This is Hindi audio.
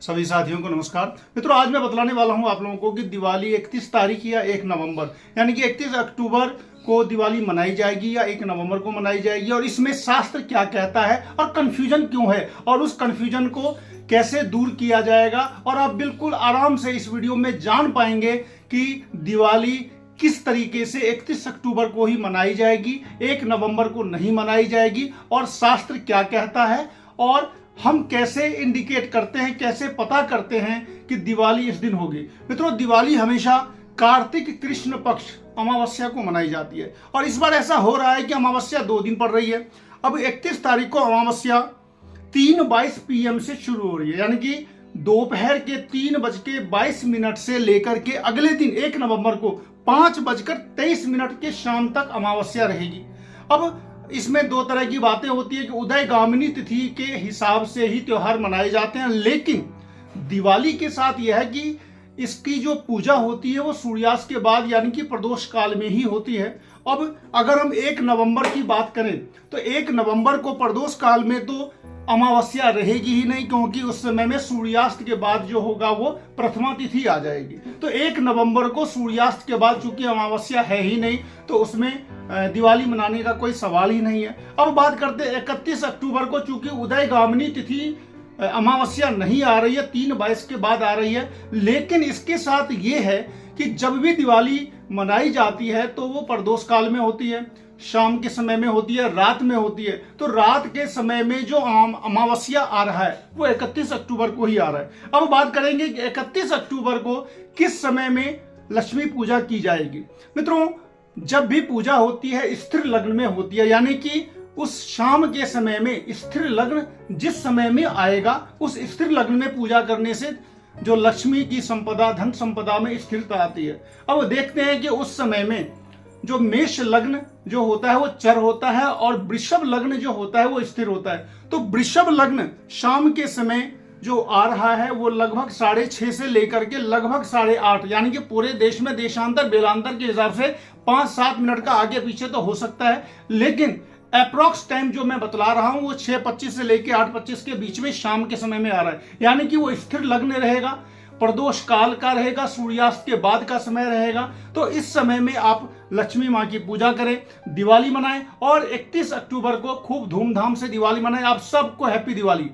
सभी साथियों को नमस्कार। मित्रों, आज मैं बतलाने वाला हूं आप लोगों को कि दिवाली 31 तारीख या 1 नवंबर यानी कि 31 अक्टूबर को दिवाली मनाई जाएगी या 1 नवंबर को मनाई जाएगी, और इसमें शास्त्र क्या कहता है और कंफ्यूजन क्यों है और उस कंफ्यूजन को कैसे दूर किया जाएगा। और आप बिल्कुल आराम से इस वीडियो में जान पाएंगे कि दिवाली किस तरीके से 31 अक्टूबर को ही मनाई जाएगी, 1 नवंबर को नहीं मनाई जाएगी, और शास्त्र क्या कहता है और हम कैसे इंडिकेट करते हैं, कैसे पता करते हैं कि दिवाली इस दिन होगी। मित्रों, दिवाली हमेशा कार्तिक कृष्ण पक्ष अमावस्या को मनाई जाती है, और इस बार ऐसा हो रहा है कि अमावस्या 2 दिन पड़ रही है। अब 31 तारीख को अमावस्या 3:22 PM से शुरू हो रही है, यानी कि दोपहर के 3:22 से लेकर के अगले दिन 1 नवंबर को 5:23 के शाम तक अमावस्या रहेगी। अब इसमें 2 तरह की बातें होती है कि उदयगामिनी तिथि के हिसाब से ही त्योहार मनाए जाते हैं, लेकिन दिवाली के साथ यह है कि इसकी जो पूजा होती है वो सूर्यास्त के बाद यानी कि प्रदोष काल में ही होती है। अब अगर हम 1 नवंबर की बात करें तो 1 नवंबर को प्रदोष काल में तो अमावस्या रहेगी ही नहीं, क्योंकि उस समय में सूर्यास्त के बाद जो होगा वो प्रथमा तिथि आ जाएगी। तो 1 नवंबर को सूर्यास्त के बाद चूंकि अमावस्या है ही नहीं, तो उसमें दिवाली मनाने का कोई सवाल ही नहीं है। अब बात करते हैं 31 अक्टूबर को, चूंकि उदयगामिनी तिथि अमावस्या नहीं आ रही है, 3:22 के बाद आ रही है, लेकिन इसके साथ ये है कि जब भी दिवाली मनाई जाती है तो वो प्रदोष काल में होती है, शाम के समय में होती है, रात में होती है। तो रात के समय में जो अमावस्या आ रहा है वो 31 अक्टूबर को ही आ रहा है। अब बात करेंगे कि 31 अक्टूबर को किस समय में लक्ष्मी पूजा की जाएगी। मित्रों, जब भी पूजा होती है स्थिर लग्न में होती है, यानी कि उस शाम के समय में स्थिर लग्न जिस समय में आएगा उस स्थिर लग्न में पूजा करने से जो लक्ष्मी की संपदा, धन संपदा में स्थिरता आती है। अब देखते हैं कि उस समय में जो मेष लग्न जो होता है वो चर होता है और वृषभ लग्न जो होता है वो स्थिर होता है। तो वृषभ लग्न शाम के समय जो आ रहा है वो लगभग 6:30 से लेकर के लगभग 8:30, यानी कि पूरे देश में देशांतर बेलांतर के हिसाब से 5-7 मिनट का आगे पीछे तो हो सकता है, लेकिन अप्रॉक्स टाइम जो मैं बतला रहा हूं वो 6:25 से लेकर 8:25 के बीच में शाम के समय में आ रहा है, यानी कि वो स्थिर लग्न रहेगा, प्रदोष काल का रहेगा, सूर्यास्त के बाद का समय रहेगा। तो इस समय में आप लक्ष्मी माँ की पूजा करें, दिवाली मनाएं और 31 अक्टूबर को खूब धूमधाम से दिवाली मनाएं। आप सबको हैप्पी दिवाली।